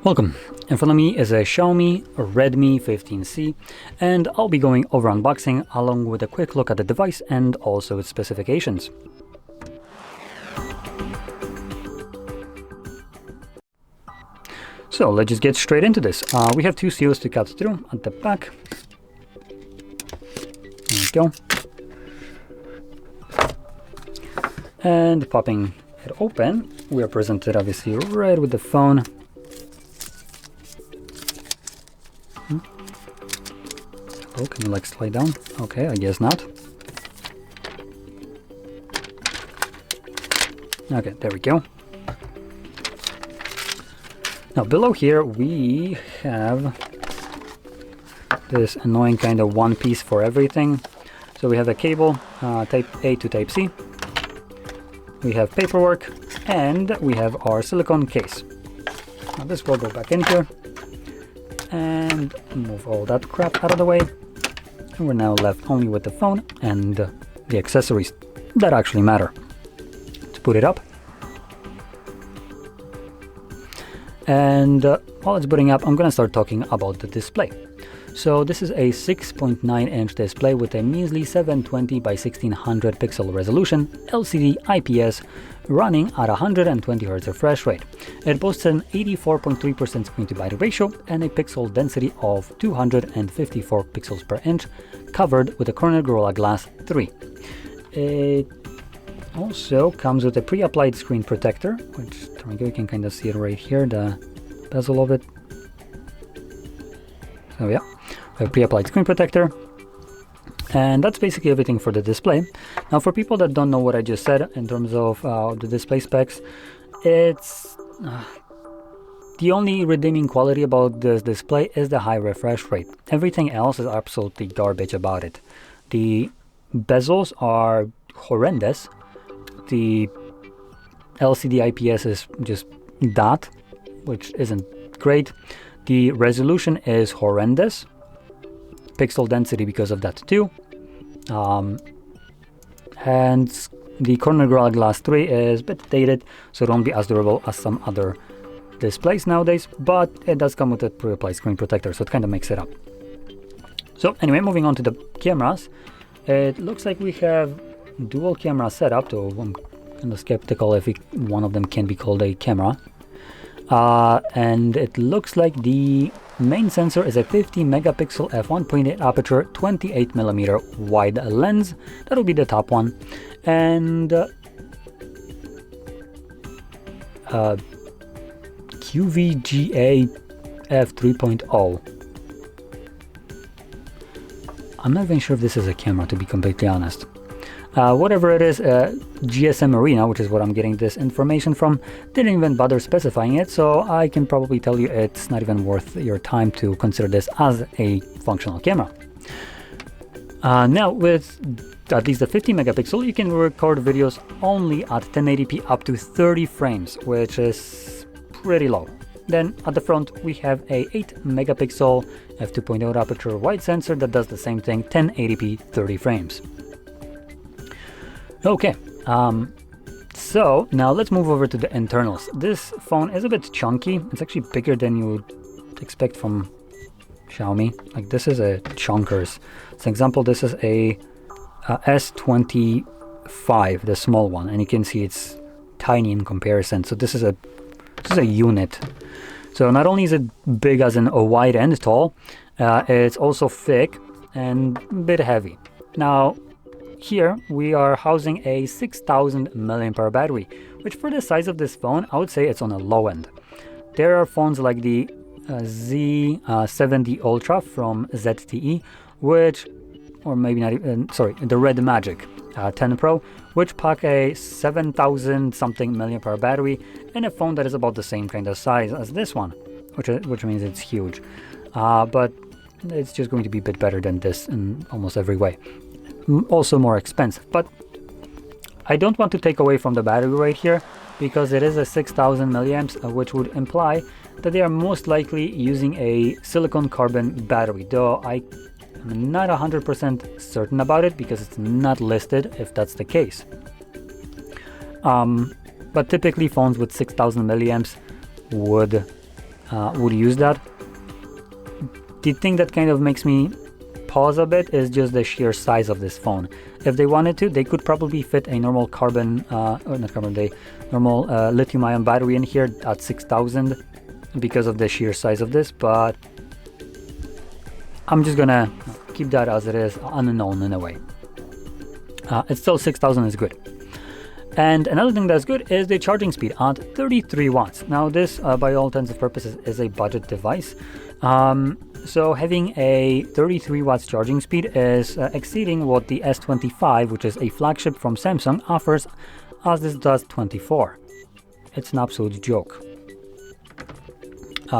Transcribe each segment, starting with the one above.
Welcome. In front of me is a Xiaomi Redmi 15C, and I'll be going over unboxing along with a quick look at the device and also its specifications. So let's just get straight into this. We have two seals to cut through at the back. There we go. And popping it open, we are presented obviously right with the phone. Oh, can you like slide down? Okay, I guess not. Okay, there we go. Now below here we have this annoying kind of one piece for everything. So we have a cable, type A to type C. We have paperwork, and we have our silicone case. Now this will go back in here and move all that crap out of the way. And we're now left only with the phone and the accessories that actually matter. Let's put it up. And while it's booting up, I'm going to start talking about the display. So this is a 6.9-inch display with a measly 720 by 1600 pixel resolution, LCD IPS, running at 120 Hz refresh rate. It boasts an 84.3% screen to body ratio and a pixel density of 254 pixels per inch, covered with a Corning Gorilla Glass 3. It also comes with a pre-applied screen protector, which you can kind of see it right here, the bezel of it. So yeah, a pre-applied screen protector. And that's basically everything for the display. Now for people that don't know what I just said in terms of the display specs, it's the only redeeming quality about this display is the high refresh rate. Everything else is absolutely garbage about it. The bezels are horrendous. The LCD IPS is just that, which isn't great. The resolution is horrendous. Pixel density because of that too. And the Corning Gorilla Glass 3 is a bit dated, so it won't be as durable as some other displays nowadays, but it does come with a pre-applied screen protector, so it kind of makes it up. So anyway, moving on to the cameras, it looks like we have dual camera setup, though I'm kind of skeptical if one of them can be called a camera. And it looks like the main sensor is a 50 megapixel f1.8 aperture 28mm wide lens. That'll be the top one. And QVGA f3.0. I'm not even sure if this is a camera, to be completely honest. Whatever it is, GSM Arena, which is what I'm getting this information from, didn't even bother specifying it, so I can probably tell you it's not even worth your time to consider this as a functional camera. Now with at least the 50 megapixel, you can record videos only at 1080p up to 30 frames, which is pretty low. Then at the front we have a 8 megapixel f2.0 aperture wide sensor that does the same thing, 1080p 30 frames. Okay, so now let's move over to the internals. This phone is a bit chunky. It's actually bigger than you would expect from Xiaomi. Like this is a chunkers. For example, this is a S25, the small one, and you can see it's tiny in comparison. So this is a unit. So not only is it big as in a wide and tall, it's also thick and a bit heavy. Now here we are housing a 6000 mAh battery, which for the size of this phone, I would say it's on a low end. There are phones like the Z70 Ultra from ZTE, which, or maybe not even, sorry, the Red Magic 10 Pro, which pack a 7000 something mAh battery in a phone that is about the same kind of size as this one, which means it's huge. But it's just going to be a bit better than this in almost every way. Also more expensive, but I don't want to take away from the battery right here, because it is a 6000 milliamps, which would imply that they are most likely using a silicon carbon battery, though I'm not 100% certain about it because it's not listed if that's the case. But typically phones with 6000 milliamps would would use that. The thing that kind of makes me pause a bit is just the sheer size of this phone. If they wanted to, they could probably fit a normal normal lithium-ion battery in here at 6,000 because of the sheer size of this, but I'm just gonna keep that as it is, unknown in a way. It's still 6,000 is good. And another thing that's good is the charging speed at 33 watts. Now this, by all intents and purposes, is a budget device. So having a 33 watts charging speed is exceeding what the S25, which is a flagship from Samsung, offers, as this does 24. It's an absolute joke.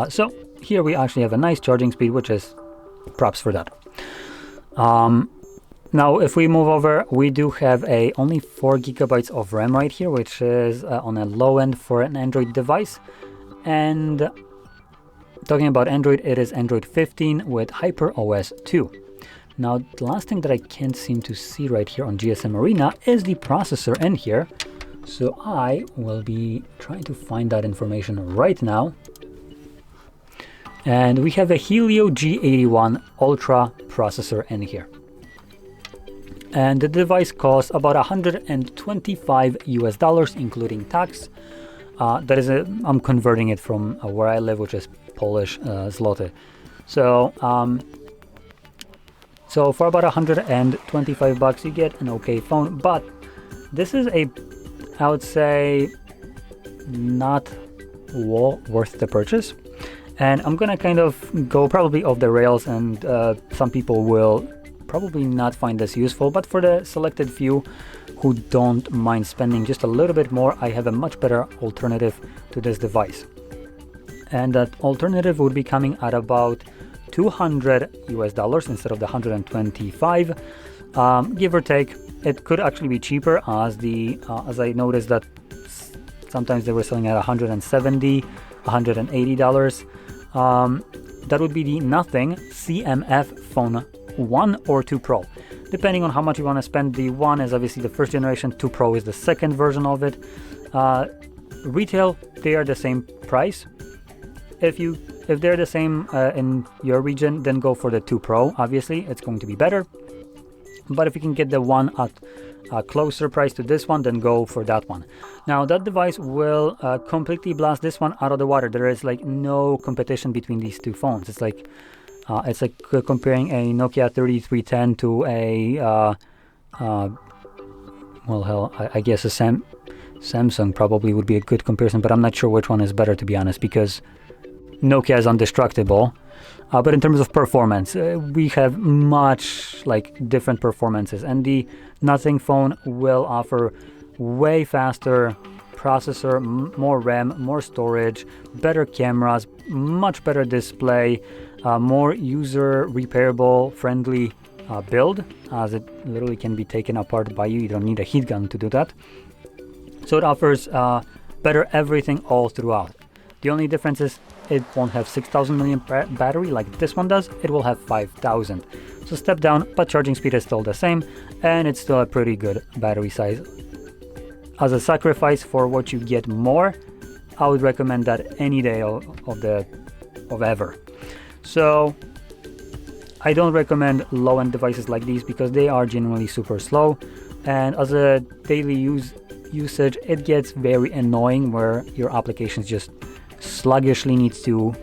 So here we actually have a nice charging speed, which is props for that. Now, if we move over, we do have only 4 gigabytes of RAM right here, which is on a low end for an Android device. And talking about Android, it is Android 15 with HyperOS 2. Now, the last thing that I can't seem to see right here on GSM Arena is the processor in here. So I will be trying to find that information right now. And we have a Helio G81 Ultra processor in here. And the device costs about $125 including tax. That is I'm converting it from where I live, which is Polish zloty. So so for about $125 you get an okay phone, but this is I would say not worth the purchase. And I'm gonna kind of go probably off the rails, and some people will probably not find this useful, but for the selected few who don't mind spending just a little bit more, I have a much better alternative to this device. And that alternative would be coming at about $200 instead of the 125, give or take. It could actually be cheaper, as I noticed that sometimes they were selling at $170, $180. That would be the Nothing CMF Phone 1 or 2 Pro, depending on how much you want to spend. The 1 is obviously the first generation, 2 Pro is the second version of it. Retail, they are the same price. If they're the same in your region, then go for the 2 Pro. Obviously, it's going to be better. But if you can get the 1 at a closer price to this one, then go for that one. Now, that device will completely blast this one out of the water. There is like no competition between these two phones. It's like comparing a Nokia 3310 to I guess a Samsung probably would be a good comparison, but I'm not sure which one is better, to be honest, because Nokia is indestructible. But in terms of performance, we have much different performances, and the Nothing phone will offer way faster processor, more RAM, more storage, better cameras, much better display, more user repairable friendly build, as it literally can be taken apart by you. You don't need a heat gun to do that. So it offers better everything all throughout. The only difference is it won't have 6,000 mAh battery like this one does. It will have 5,000. So step down, but charging speed is still the same, and it's still a pretty good battery size. As a sacrifice for what you get more, I would recommend that any day of ever. So I don't recommend low-end devices like these because they are generally super slow, and as a daily usage, it gets very annoying where your applications just sluggishly needs to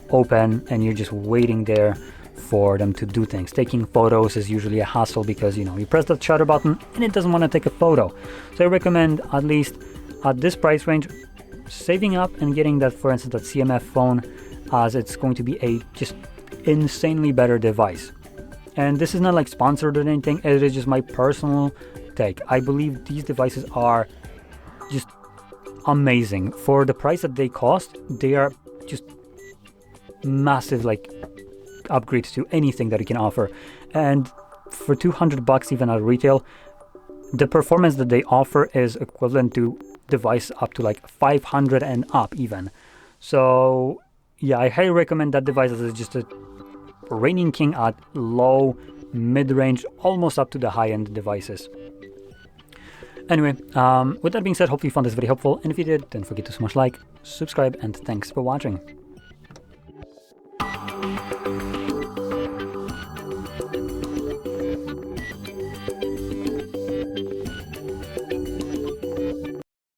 open, and you're just waiting there for them to do things. Taking photos is usually a hassle because you press that shutter button and it doesn't want to take a photo. So I recommend, at least at this price range, saving up and getting that, for instance, that CMF phone, as it's going to be a just insanely better device. And this is not sponsored or anything, it is just my personal take. I believe these devices are just amazing. For the price that they cost, they are just massive upgrades to anything that you can offer. And for $200 even at retail, the performance that they offer is equivalent to device up to 500 and up even. So yeah, I highly recommend that device as it's just a reigning king at low, mid-range, almost up to the high-end devices. Anyway, with that being said, hopefully you found this very helpful, and if you did, don't forget to smash like, subscribe, and thanks for watching.